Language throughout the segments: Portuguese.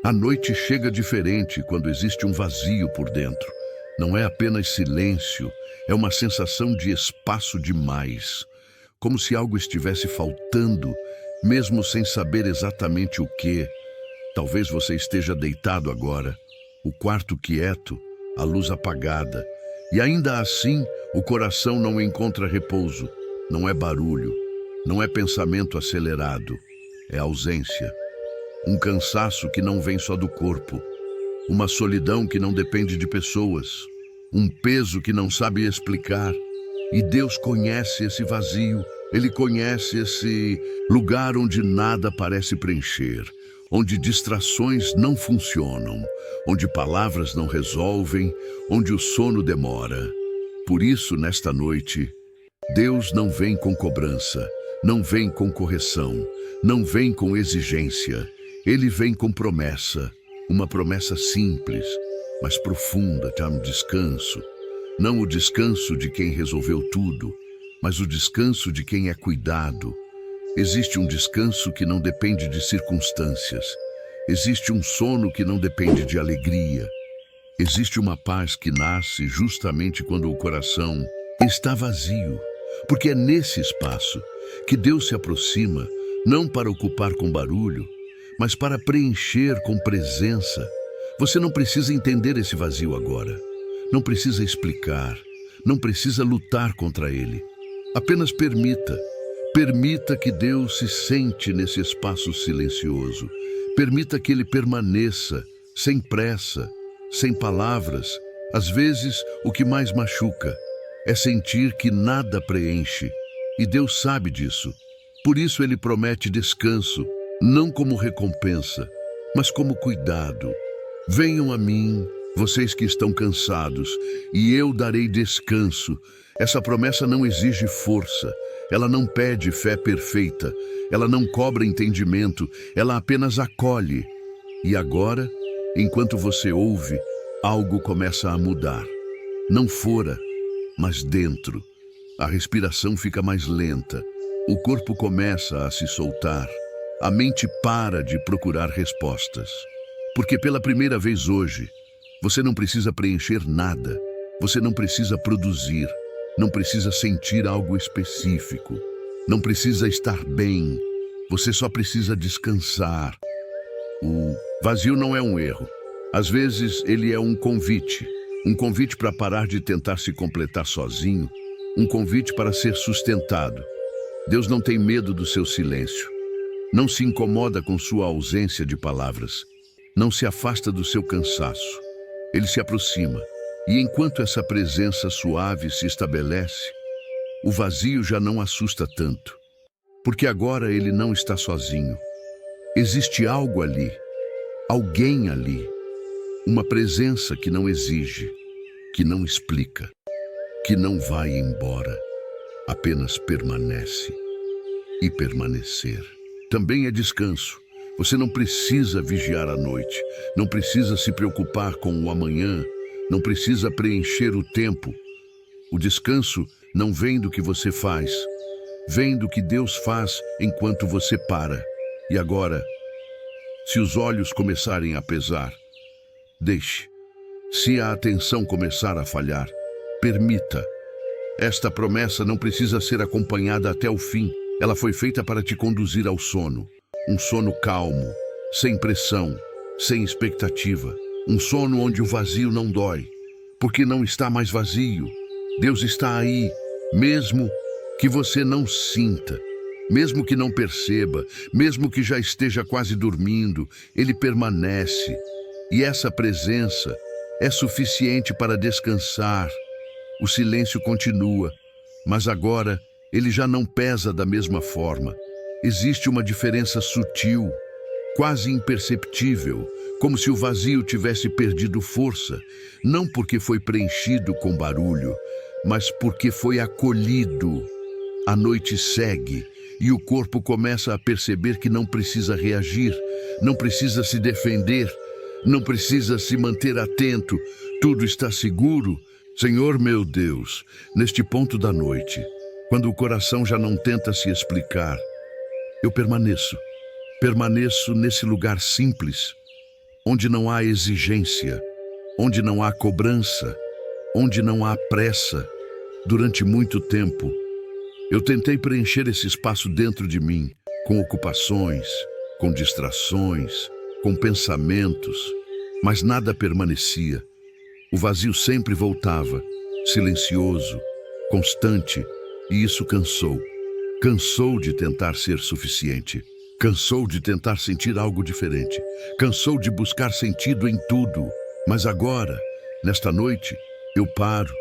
A noite chega diferente quando existe um vazio por dentro. Não é apenas silêncio, é uma sensação de espaço demais. Como se algo estivesse faltando, mesmo sem saber exatamente o que. Talvez você esteja deitado agora, o quarto quieto, a luz apagada, e ainda assim o coração não encontra repouso. Não é barulho, não é pensamento acelerado, é ausência. Um cansaço que não vem só do corpo, uma solidão que não depende de pessoas, um peso que não sabe explicar. E Deus conhece esse vazio, Ele conhece esse lugar onde nada parece preencher, onde distrações não funcionam, onde palavras não resolvem, onde o sono demora. Por isso, nesta noite, Deus não vem com cobrança, não vem com correção, não vem com exigência. Ele vem com promessa, uma promessa simples, mas profunda, de um descanso. Não o descanso de quem resolveu tudo, mas o descanso de quem é cuidado. Existe um descanso que não depende de circunstâncias. Existe um sono que não depende de alegria. Existe uma paz que nasce justamente quando o coração está vazio. Porque é nesse espaço que Deus se aproxima, não para ocupar com barulho, mas para preencher com presença. Você não precisa entender esse vazio agora. Não precisa explicar. Não precisa lutar contra ele. Apenas permita. Permita que Deus se sente nesse espaço silencioso. Permita que ele permaneça, sem pressa, sem palavras. Às vezes, o que mais machuca é sentir que nada preenche. E Deus sabe disso. Por isso ele promete descanso, não como recompensa, mas como cuidado. Venham a mim, vocês que estão cansados, e eu darei descanso. Essa promessa não exige força, ela não pede fé perfeita, ela não cobra entendimento, ela apenas acolhe. E agora, enquanto você ouve, algo começa a mudar. Não fora, mas dentro. A respiração fica mais lenta, o corpo começa a se soltar. A mente para de procurar respostas. Porque pela primeira vez hoje, você não precisa preencher nada. Você não precisa produzir. Não precisa sentir algo específico. Não precisa estar bem. Você só precisa descansar. O vazio não é um erro. Às vezes ele é um convite. Um convite para parar de tentar se completar sozinho. Um convite para ser sustentado. Deus não tem medo do seu silêncio. Não se incomoda com sua ausência de palavras. Não se afasta do seu cansaço. Ele se aproxima. E enquanto essa presença suave se estabelece, o vazio já não assusta tanto. Porque agora ele não está sozinho. Existe algo ali. Alguém ali. Uma presença que não exige, que não explica, que não vai embora. Apenas permanece. E permanecer também é descanso. Você não precisa vigiar à noite, não precisa se preocupar com o amanhã, não precisa preencher o tempo. O descanso não vem do que você faz, vem do que Deus faz enquanto você para. E agora, se os olhos começarem a pesar, deixe. Se a atenção começar a falhar, permita. Esta promessa não precisa ser acompanhada até o fim. Ela foi feita para te conduzir ao sono. Um sono calmo, sem pressão, sem expectativa. Um sono onde o vazio não dói, porque não está mais vazio. Deus está aí, mesmo que você não sinta, mesmo que não perceba, mesmo que já esteja quase dormindo, Ele permanece. E essa presença é suficiente para descansar. O silêncio continua, mas agora ele já não pesa da mesma forma. Existe uma diferença sutil, quase imperceptível, como se o vazio tivesse perdido força, não porque foi preenchido com barulho, mas porque foi acolhido. A noite segue e o corpo começa a perceber que não precisa reagir, não precisa se defender, não precisa se manter atento. Tudo está seguro. Senhor meu Deus, neste ponto da noite, quando o coração já não tenta se explicar, eu permaneço nesse lugar simples, onde não há exigência, onde não há cobrança, onde não há pressa. Durante muito tempo, eu tentei preencher esse espaço dentro de mim, com ocupações, com distrações, com pensamentos, mas nada permanecia. O vazio sempre voltava, silencioso, constante, e isso cansou. Cansou de tentar ser suficiente. Cansou de tentar sentir algo diferente. Cansou de buscar sentido em tudo. Mas agora, nesta noite, eu paro.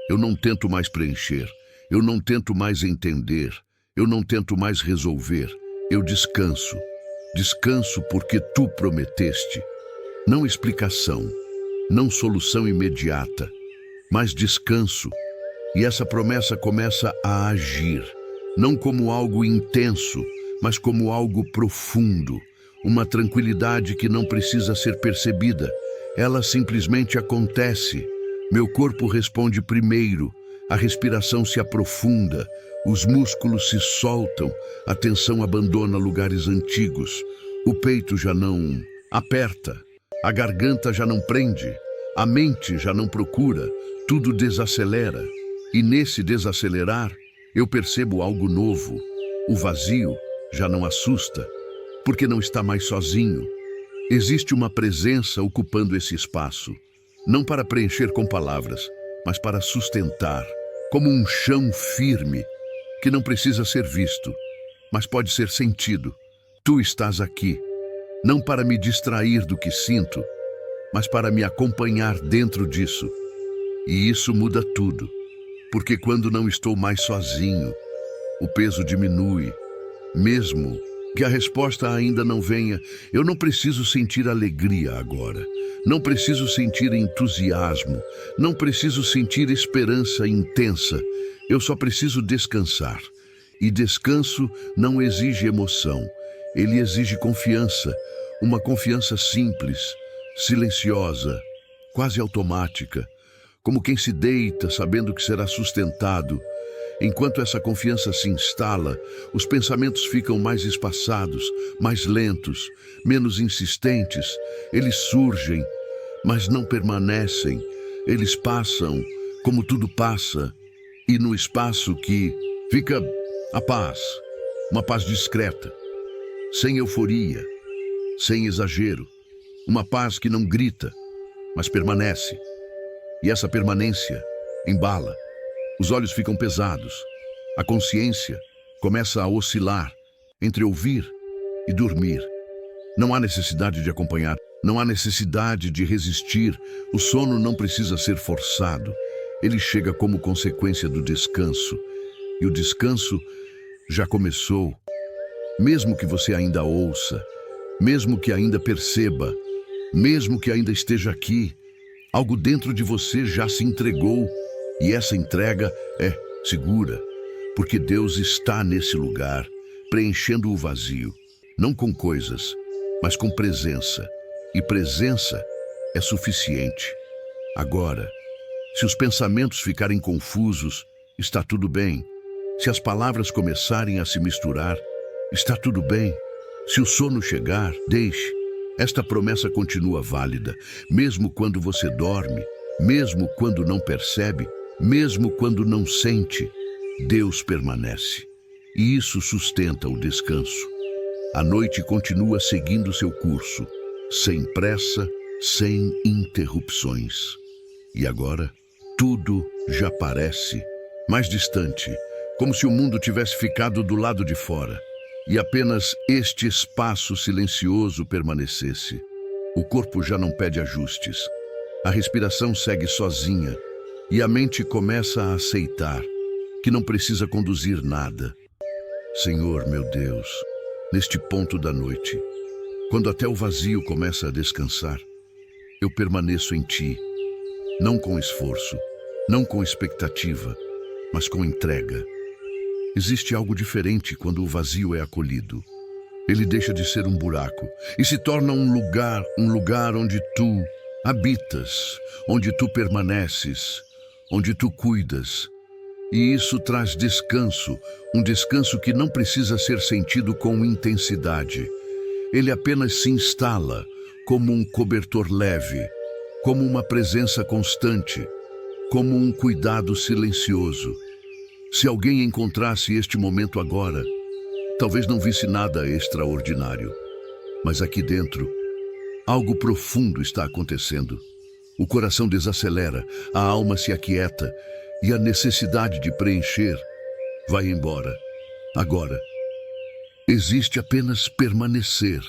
Eu não tento mais preencher. Eu não tento mais entender. Eu não tento mais resolver. Eu descanso. Descanso porque tu prometeste. Não explicação, não solução imediata, mas descanso. E essa promessa começa a agir, não como algo intenso, mas como algo profundo. Uma tranquilidade que não precisa ser percebida. Ela simplesmente acontece. Meu corpo responde primeiro. A respiração se aprofunda, os músculos se soltam, a tensão abandona lugares antigos, o peito já não aperta, a garganta já não prende, a mente já não procura, tudo desacelera. E nesse desacelerar, eu percebo algo novo. O vazio já não assusta, porque não está mais sozinho. Existe uma presença ocupando esse espaço, não para preencher com palavras, mas para sustentar, como um chão firme, que não precisa ser visto, mas pode ser sentido. Tu estás aqui, não para me distrair do que sinto, mas para me acompanhar dentro disso. E isso muda tudo, porque quando não estou mais sozinho, o peso diminui, mesmo que a resposta ainda não venha. Eu não preciso sentir alegria agora. Não preciso sentir entusiasmo. Não preciso sentir esperança intensa. Eu só preciso descansar. E descanso não exige emoção. Ele exige confiança. Uma confiança simples, silenciosa, quase automática. Como quem se deita sabendo que será sustentado. Enquanto essa confiança se instala, os pensamentos ficam mais espaçados, mais lentos, menos insistentes. Eles surgem, mas não permanecem. Eles passam, como tudo passa. E no espaço que fica a paz, uma paz discreta, sem euforia, sem exagero. Uma paz que não grita, mas permanece. E essa permanência embala. Os olhos ficam pesados. A consciência começa a oscilar entre ouvir e dormir. Não há necessidade de acompanhar, não há necessidade de resistir. O sono não precisa ser forçado. Ele chega como consequência do descanso. E o descanso já começou. Mesmo que você ainda ouça, mesmo que ainda perceba, mesmo que ainda esteja aqui, algo dentro de você já se entregou. E essa entrega é segura, porque Deus está nesse lugar, preenchendo o vazio, não com coisas, mas com presença. E presença é suficiente. Agora, se os pensamentos ficarem confusos, está tudo bem. Se as palavras começarem a se misturar, está tudo bem. Se o sono chegar, deixe. Esta promessa continua válida, mesmo quando você dorme, mesmo quando não percebe, mesmo quando não sente. Deus permanece. E isso sustenta o descanso. A noite continua seguindo seu curso, sem pressa, sem interrupções. E agora, tudo já parece mais distante, como se o mundo tivesse ficado do lado de fora, e apenas este espaço silencioso permanecesse. O corpo já não pede ajustes. A respiração segue sozinha, e a mente começa a aceitar que não precisa conduzir nada. Senhor, meu Deus, neste ponto da noite, quando até o vazio começa a descansar, eu permaneço em Ti, não com esforço, não com expectativa, mas com entrega. Existe algo diferente quando o vazio é acolhido. Ele deixa de ser um buraco e se torna um lugar onde Tu habitas, onde Tu permaneces, onde Tu cuidas. E isso traz descanso, um descanso que não precisa ser sentido com intensidade. Ele apenas se instala, como um cobertor leve, como uma presença constante, como um cuidado silencioso. Se alguém encontrasse este momento agora, talvez não visse nada extraordinário, mas aqui dentro, algo profundo está acontecendo. O coração desacelera, a alma se aquieta e a necessidade de preencher vai embora. Agora, existe apenas permanecer,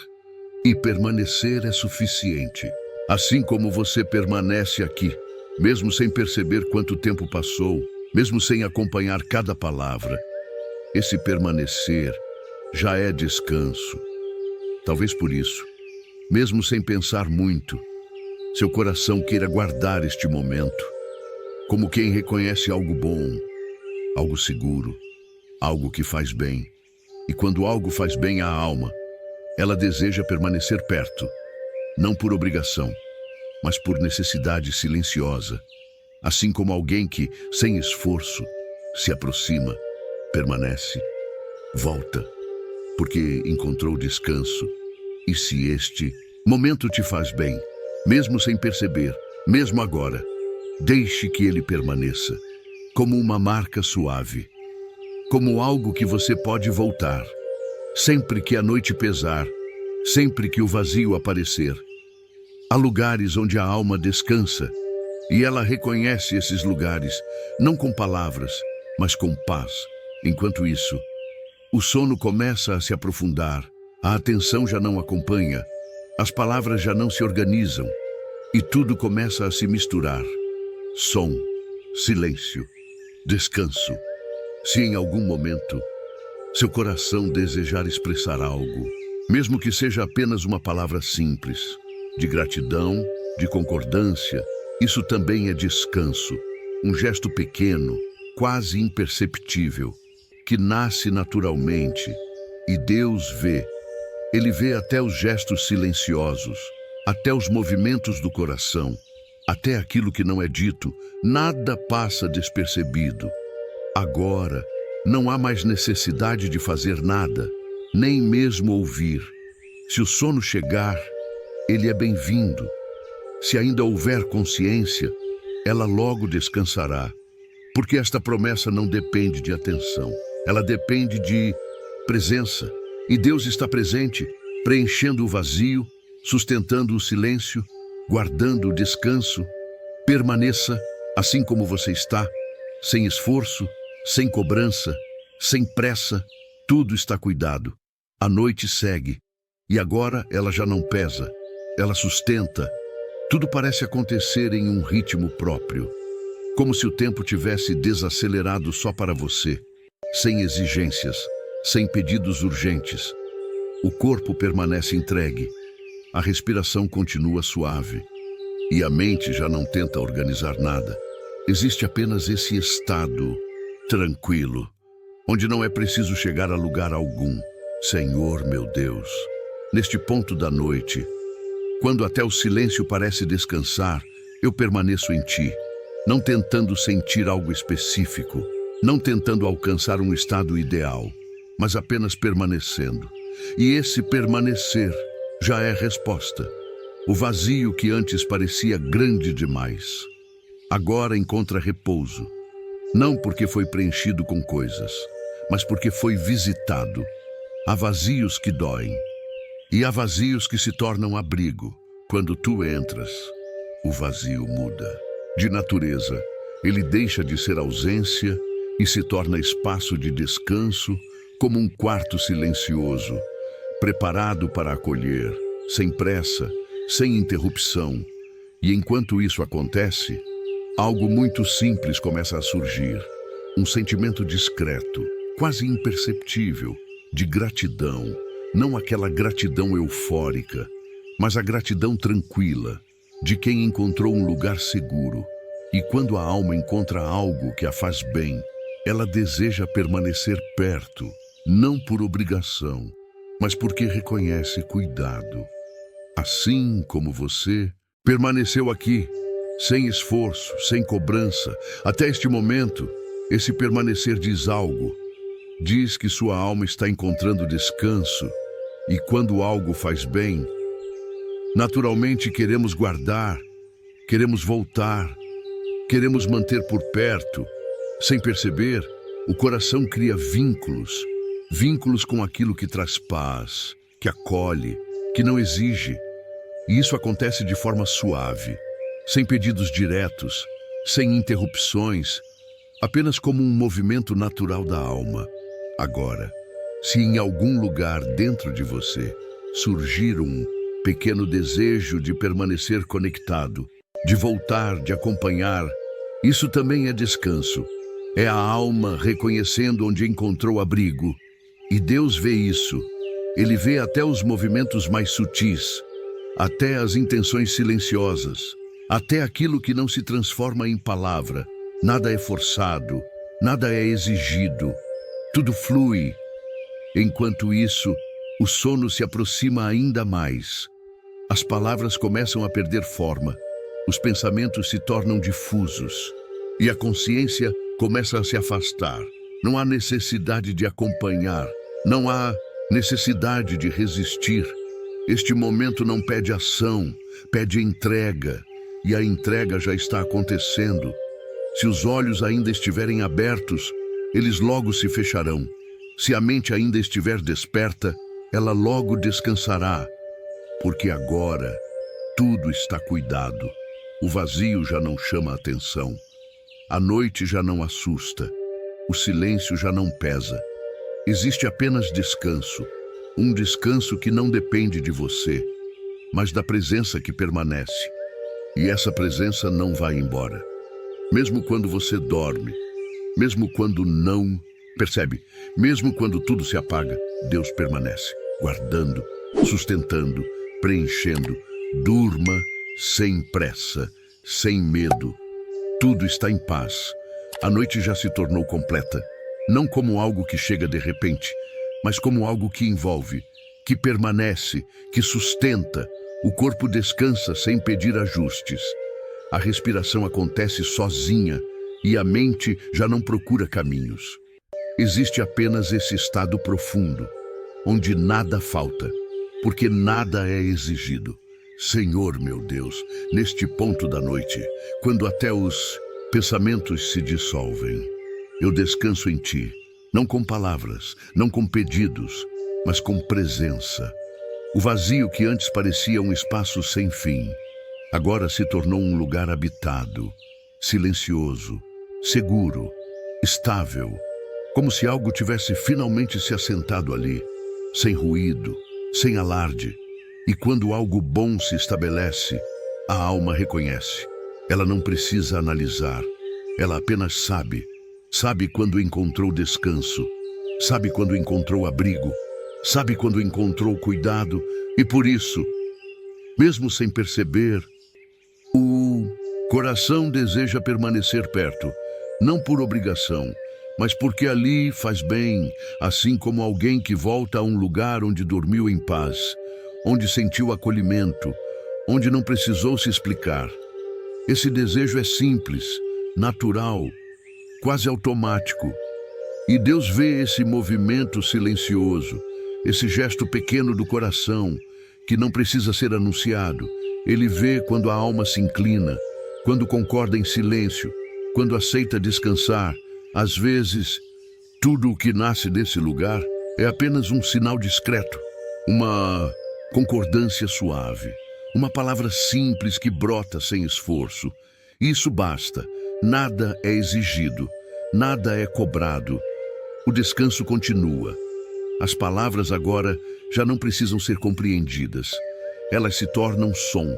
e permanecer é suficiente. Assim como você permanece aqui, mesmo sem perceber quanto tempo passou, mesmo sem acompanhar cada palavra, esse permanecer já é descanso. Talvez por isso, mesmo sem pensar muito, seu coração queira guardar este momento, como quem reconhece algo bom, algo seguro, algo que faz bem. E quando algo faz bem à alma, ela deseja permanecer perto, não por obrigação, mas por necessidade silenciosa, assim como alguém que, sem esforço, se aproxima, permanece, volta, porque encontrou descanso. E se este momento te faz bem, mesmo sem perceber, mesmo agora, deixe que ele permaneça, como uma marca suave, como algo que você pode voltar, sempre que a noite pesar, sempre que o vazio aparecer. Há lugares onde a alma descansa, e ela reconhece esses lugares, não com palavras, mas com paz. Enquanto isso, o sono começa a se aprofundar, a atenção já não acompanha, as palavras já não se organizam, e tudo começa a se misturar. Som, silêncio, descanso. Se em algum momento seu coração desejar expressar algo, mesmo que seja apenas uma palavra simples, de gratidão, de concordância, isso também é descanso, um gesto pequeno, quase imperceptível, que nasce naturalmente, e Deus vê. Ele vê até os gestos silenciosos, até os movimentos do coração, até aquilo que não é dito, nada passa despercebido. Agora, não há mais necessidade de fazer nada, nem mesmo ouvir. Se o sono chegar, ele é bem-vindo. Se ainda houver consciência, ela logo descansará, porque esta promessa não depende de atenção, ela depende de presença. E Deus está presente, preenchendo o vazio, sustentando o silêncio, guardando o descanso. Permaneça assim como você está, sem esforço, sem cobrança, sem pressa, tudo está cuidado. A noite segue, e agora ela já não pesa, ela sustenta. Tudo parece acontecer em um ritmo próprio, como se o tempo tivesse desacelerado só para você, sem exigências, sem pedidos urgentes. O corpo permanece entregue, a respiração continua suave, e a mente já não tenta organizar nada. Existe apenas esse estado tranquilo, onde não é preciso chegar a lugar algum. Senhor, meu Deus, neste ponto da noite, quando até o silêncio parece descansar, eu permaneço em Ti, não tentando sentir algo específico, não tentando alcançar um estado ideal, mas apenas permanecendo. E esse permanecer já é resposta. O vazio que antes parecia grande demais, agora encontra repouso, não porque foi preenchido com coisas, mas porque foi visitado. Há vazios que doem, e há vazios que se tornam abrigo. Quando tu entras, o vazio muda. De natureza, ele deixa de ser ausência e se torna espaço de descanso, como um quarto silencioso, preparado para acolher, sem pressa, sem interrupção. E enquanto isso acontece, algo muito simples começa a surgir. Um sentimento discreto, quase imperceptível, de gratidão. Não aquela gratidão eufórica, mas a gratidão tranquila, de quem encontrou um lugar seguro. E quando a alma encontra algo que a faz bem, ela deseja permanecer perto, não por obrigação, mas porque reconhece cuidado. Assim como você permaneceu aqui, sem esforço, sem cobrança, até este momento, esse permanecer diz algo. Diz que sua alma está encontrando descanso, e quando algo faz bem, Naturalmente queremos guardar, queremos voltar, queremos manter por perto. Sem perceber, o coração cria vínculos com aquilo que traz paz, que acolhe, que não exige. E isso acontece de forma suave, sem pedidos diretos, sem interrupções, apenas como um movimento natural da alma. Agora, se em algum lugar dentro de você surgir um pequeno desejo de permanecer conectado, de voltar, de acompanhar, isso também é descanso. É a alma reconhecendo onde encontrou abrigo. E Deus vê isso. Ele vê até os movimentos mais sutis, até as intenções silenciosas, até aquilo que não se transforma em palavra. Nada é forçado, nada é exigido. Tudo flui. Enquanto isso, o sono se aproxima ainda mais. As palavras começam a perder forma, os pensamentos se tornam difusos e a consciência começa a se afastar. Não há necessidade de acompanhar, não há necessidade de resistir. Este momento não pede ação, pede entrega, e a entrega já está acontecendo. Se os olhos ainda estiverem abertos, eles logo se fecharão. Se a mente ainda estiver desperta, ela logo descansará, porque agora tudo está cuidado. O vazio já não chama a atenção. A noite já não assusta. O silêncio já não pesa. Existe apenas descanso. Um descanso que não depende de você, mas da presença que permanece. E essa presença não vai embora. Mesmo quando você dorme, mesmo quando não... Percebe? Mesmo quando tudo se apaga, Deus permanece, guardando, sustentando, preenchendo. Durma sem pressa, sem medo. Tudo está em paz. A noite já se tornou completa, não como algo que chega de repente, mas como algo que envolve, que permanece, que sustenta. O corpo descansa sem pedir ajustes. A respiração acontece sozinha e a mente já não procura caminhos. Existe apenas esse estado profundo, onde nada falta, porque nada é exigido. Senhor, meu Deus, neste ponto da noite, quando até os pensamentos se dissolvem, eu descanso em Ti, não com palavras, não com pedidos, mas com presença. O vazio que antes parecia um espaço sem fim, agora se tornou um lugar habitado, silencioso, seguro, estável, como se algo tivesse finalmente se assentado ali, sem ruído, sem alarde. E quando algo bom se estabelece, a alma reconhece. Ela não precisa analisar, ela apenas sabe. Sabe quando encontrou descanso, sabe quando encontrou abrigo, sabe quando encontrou cuidado. E por isso, mesmo sem perceber, o coração deseja permanecer perto, não por obrigação, mas porque ali faz bem, assim como alguém que volta a um lugar onde dormiu em paz, onde sentiu acolhimento, onde não precisou se explicar. Esse desejo é simples, natural, quase automático. E Deus vê esse movimento silencioso, esse gesto pequeno do coração, que não precisa ser anunciado. Ele vê quando a alma se inclina, quando concorda em silêncio, quando aceita descansar. Às vezes, tudo o que nasce desse lugar é apenas um sinal discreto, uma concordância suave, uma palavra simples que brota sem esforço. Isso basta. Nada é exigido, nada é cobrado. O descanso continua. As palavras agora já não precisam ser compreendidas. Elas se tornam som.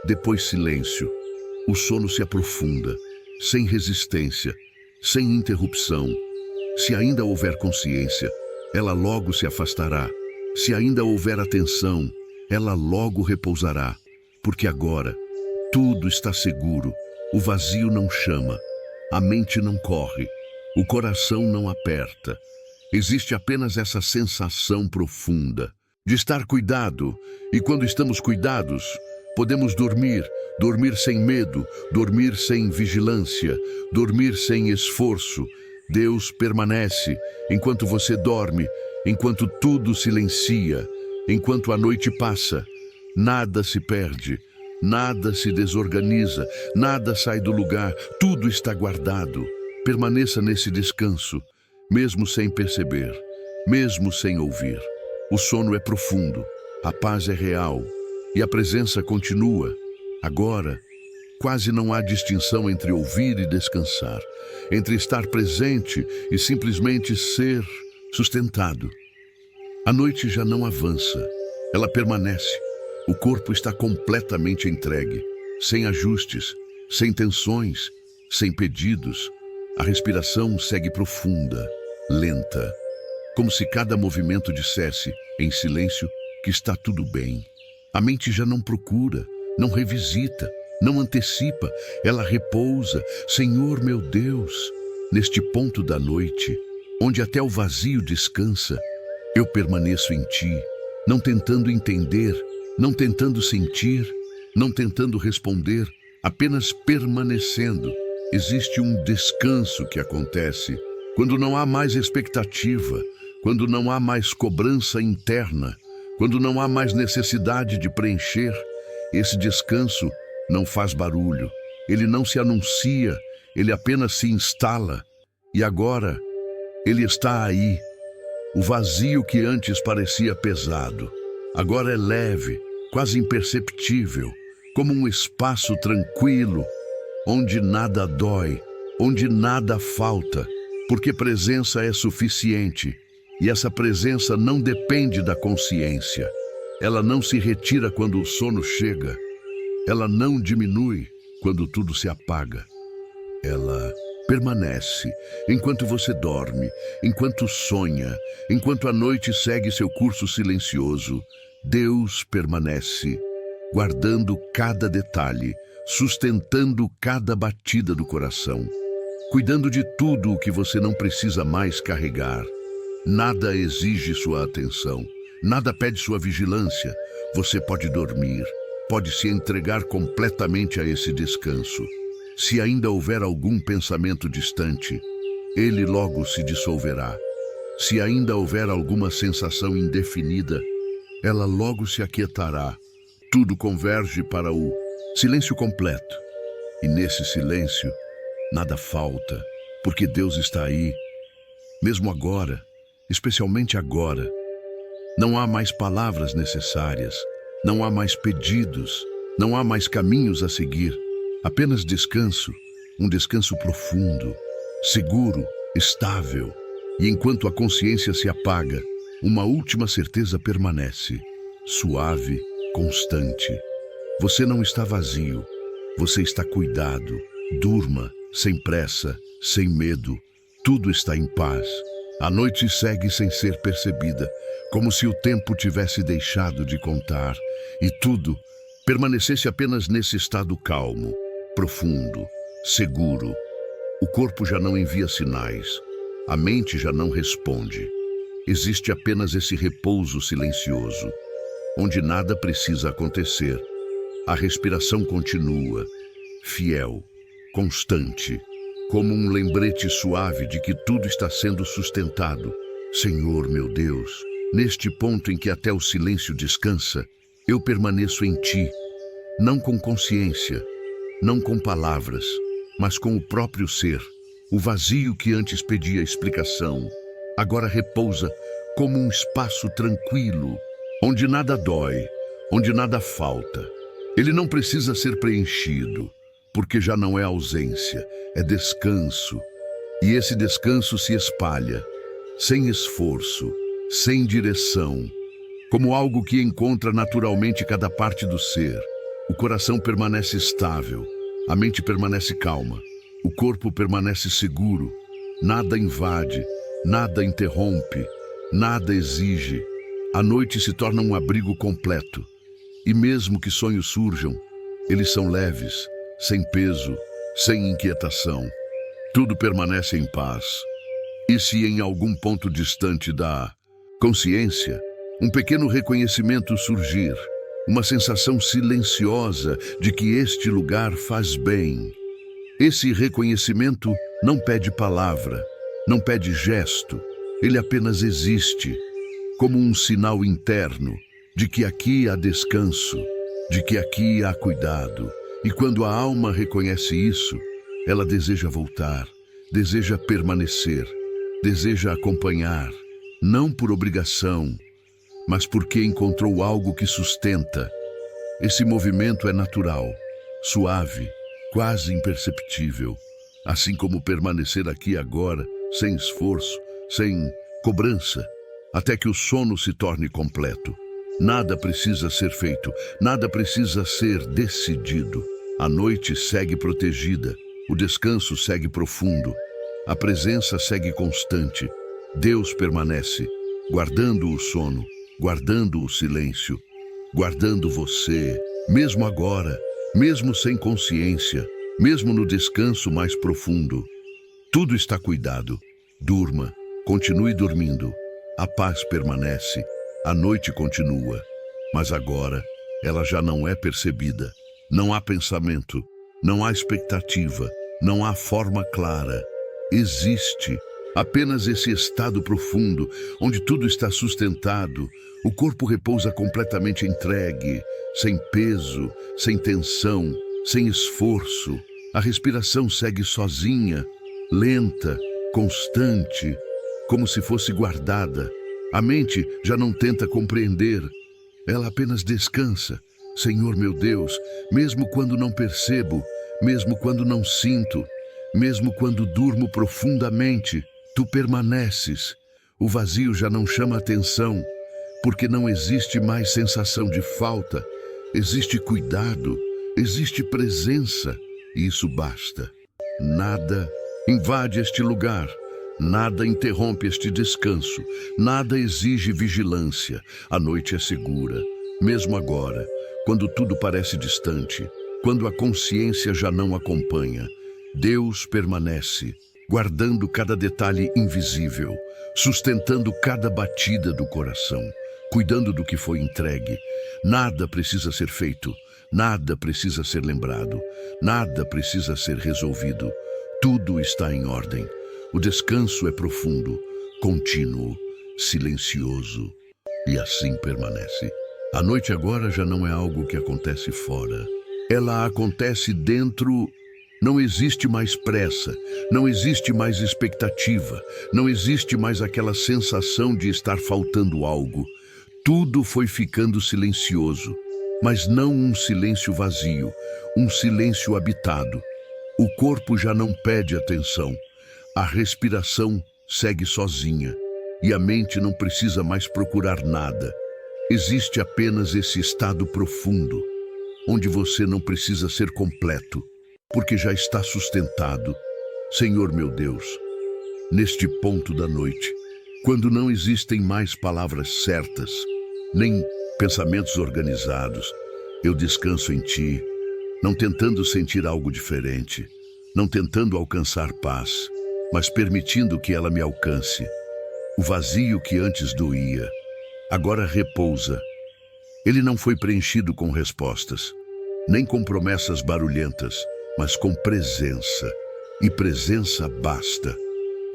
Depois silêncio. O sono se aprofunda, sem resistência, sem interrupção. Se ainda houver consciência, ela logo se afastará. Se ainda houver atenção, ela logo repousará. Porque agora tudo está seguro. O vazio não chama, a mente não corre, o coração não aperta. Existe apenas essa sensação profunda de estar cuidado. E quando estamos cuidados, podemos dormir sem medo, dormir sem vigilância, dormir sem esforço. Deus permanece enquanto você dorme, enquanto tudo silencia, enquanto a noite passa. Nada se perde, nada se desorganiza, nada sai do lugar, tudo está guardado. Permaneça nesse descanso, mesmo sem perceber, mesmo sem ouvir. O sono é profundo, a paz é real e a presença continua. Agora, quase não há distinção entre ouvir e descansar, entre estar presente e simplesmente ser sustentado. A noite já não avança, ela permanece. O corpo está completamente entregue, sem ajustes, sem tensões, sem pedidos. A respiração segue profunda, lenta, como se cada movimento dissesse, em silêncio, que está tudo bem. A mente já não procura, não revisita, não antecipa, ela repousa. Senhor meu Deus, neste ponto da noite, onde até o vazio descansa, eu permaneço em Ti, não tentando entender, não tentando sentir, não tentando responder, apenas permanecendo. Existe um descanso que acontece quando não há mais expectativa, quando não há mais cobrança interna, quando não há mais necessidade de preencher. Esse descanso não faz barulho, ele não se anuncia, ele apenas se instala. E agora, ele está aí. O vazio que antes parecia pesado, agora é leve, quase imperceptível, como um espaço tranquilo, onde nada dói, onde nada falta, porque presença é suficiente, e essa presença não depende da consciência. Ela não se retira quando o sono chega, ela não diminui quando tudo se apaga. Ela permanece enquanto você dorme, enquanto sonha, enquanto a noite segue seu curso silencioso. Deus permanece, guardando cada detalhe, sustentando cada batida do coração, cuidando de tudo o que você não precisa mais carregar. Nada exige sua atenção, nada pede sua vigilância. Você pode dormir, pode se entregar completamente a esse descanso. Se ainda houver algum pensamento distante, ele logo se dissolverá. Se ainda houver alguma sensação indefinida, ela logo se aquietará. Tudo converge para o silêncio completo. E nesse silêncio, nada falta, porque Deus está aí, mesmo agora, especialmente agora. Não há mais palavras necessárias, não há mais pedidos, não há mais caminhos a seguir. Apenas descanso, um descanso profundo, seguro, estável. E enquanto a consciência se apaga, uma última certeza permanece, suave, constante. Você não está vazio, você está cuidado. Durma, sem pressa, sem medo, tudo está em paz. A noite segue sem ser percebida, como se o tempo tivesse deixado de contar, e tudo permanecesse apenas nesse estado calmo, profundo, seguro. O corpo já não envia sinais, a mente já não responde. Existe apenas esse repouso silencioso, onde nada precisa acontecer. A respiração continua, fiel, constante, como um lembrete suave de que tudo está sendo sustentado. Senhor meu Deus, neste ponto em que até o silêncio descansa, eu permaneço em Ti, não com consciência, não com palavras, mas com o próprio ser. O vazio que antes pedia explicação, agora repousa como um espaço tranquilo, onde nada dói, onde nada falta. Ele não precisa ser preenchido, porque já não é ausência, é descanso. E esse descanso se espalha, sem esforço, sem direção, como algo que encontra naturalmente cada parte do ser. O coração permanece estável, a mente permanece calma, o corpo permanece seguro. Nada invade, nada interrompe, nada exige. A noite se torna um abrigo completo. E mesmo que sonhos surjam, eles são leves, sem peso, sem inquietação. Tudo permanece em paz. E se em algum ponto distante da consciência, um pequeno reconhecimento surgir, uma sensação silenciosa de que este lugar faz bem. Esse reconhecimento não pede palavra, não pede gesto, ele apenas existe, como um sinal interno, de que aqui há descanso, de que aqui há cuidado. E quando a alma reconhece isso, ela deseja voltar, deseja permanecer, deseja acompanhar, não por obrigação, mas porque encontrou algo que sustenta. Esse movimento é natural, suave, quase imperceptível, assim como permanecer aqui agora, sem esforço, sem cobrança, até que o sono se torne completo. Nada precisa ser feito, nada precisa ser decidido. A noite segue protegida, o descanso segue profundo, a presença segue constante. Deus permanece, guardando o sono, guardando o silêncio, guardando você, mesmo agora, mesmo sem consciência, mesmo no descanso mais profundo. Tudo está cuidado. Durma, continue dormindo. A paz permanece, a noite continua, mas agora ela já não é percebida. Não há pensamento, não há expectativa, não há forma clara. Existe apenas esse estado profundo, onde tudo está sustentado, o corpo repousa completamente entregue, sem peso, sem tensão, sem esforço. A respiração segue sozinha, lenta, constante, como se fosse guardada. A mente já não tenta compreender, ela apenas descansa. Senhor meu Deus, mesmo quando não percebo, mesmo quando não sinto, mesmo quando durmo profundamente, tu permaneces. O vazio já não chama atenção, porque não existe mais sensação de falta. Existe cuidado, existe presença, e isso basta. Nada invade este lugar, nada interrompe este descanso, nada exige vigilância. A noite é segura, mesmo agora, quando tudo parece distante, quando a consciência já não acompanha. Deus permanece, guardando cada detalhe invisível, sustentando cada batida do coração, cuidando do que foi entregue. Nada precisa ser feito, nada precisa ser lembrado, nada precisa ser resolvido. Tudo está em ordem. O descanso é profundo, contínuo, silencioso, e assim permanece. A noite agora já não é algo que acontece fora. Ela acontece dentro. Não existe mais pressa, não existe mais expectativa, não existe mais aquela sensação de estar faltando algo. Tudo foi ficando silencioso, mas não um silêncio vazio, um silêncio habitado. O corpo já não pede atenção, a respiração segue sozinha e a mente não precisa mais procurar nada. Existe apenas esse estado profundo, onde você não precisa ser completo, porque já está sustentado. Senhor meu Deus, neste ponto da noite, quando não existem mais palavras certas, nem pensamentos organizados, eu descanso em Ti, não tentando sentir algo diferente, não tentando alcançar paz, mas permitindo que ela me alcance. O vazio que antes doía, agora repousa. Ele não foi preenchido com respostas, nem com promessas barulhentas, mas com presença. E presença basta.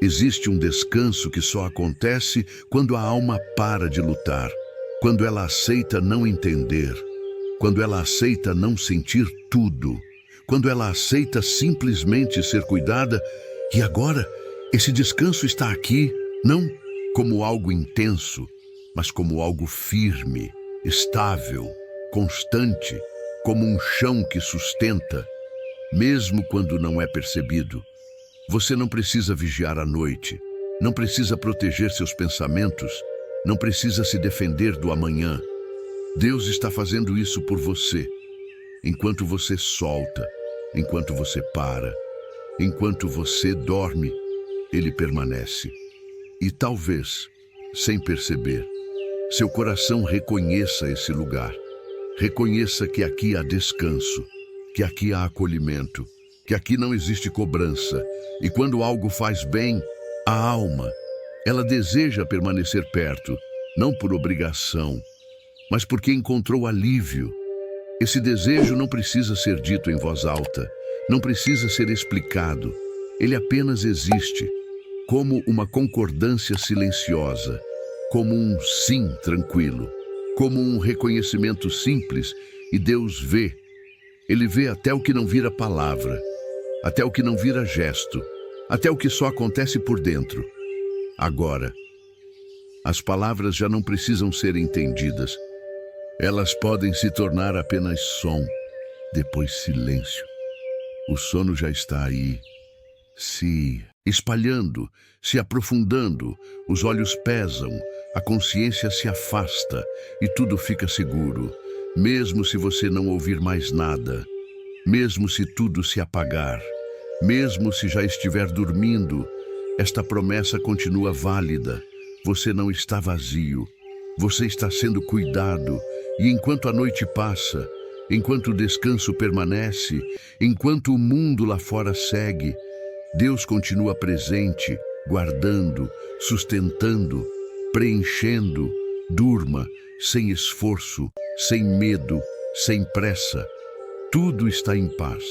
Existe um descanso que só acontece quando a alma para de lutar, quando ela aceita não entender, quando ela aceita não sentir tudo, quando ela aceita simplesmente ser cuidada. E agora, esse descanso está aqui, não como algo intenso, mas como algo firme, estável, constante, como um chão que sustenta, mesmo quando não é percebido. Você não precisa vigiar à noite, não precisa proteger seus pensamentos, não precisa se defender do amanhã. Deus está fazendo isso por você. Enquanto você solta, enquanto você para, enquanto você dorme, Ele permanece. E talvez, sem perceber, seu coração reconheça esse lugar. Reconheça que aqui há descanso, que aqui há acolhimento, que aqui não existe cobrança. E quando algo faz bem, a alma, ela deseja permanecer perto, não por obrigação, mas porque encontrou alívio. Esse desejo não precisa ser dito em voz alta, não precisa ser explicado. Ele apenas existe, como uma concordância silenciosa, como um sim tranquilo, como um reconhecimento simples, e Deus vê. Ele vê até o que não vira palavra, até o que não vira gesto, até o que só acontece por dentro. Agora, as palavras já não precisam ser entendidas. Elas podem se tornar apenas som, depois silêncio. O sono já está aí, se espalhando, se aprofundando, os olhos pesam, a consciência se afasta e tudo fica seguro, mesmo se você não ouvir mais nada, mesmo se tudo se apagar, mesmo se já estiver dormindo, esta promessa continua válida. Você não está vazio, você está sendo cuidado, e enquanto a noite passa, enquanto o descanso permanece, enquanto o mundo lá fora segue, Deus continua presente, guardando, sustentando, preenchendo. Durma, sem esforço, sem medo, sem pressa. Tudo está em paz.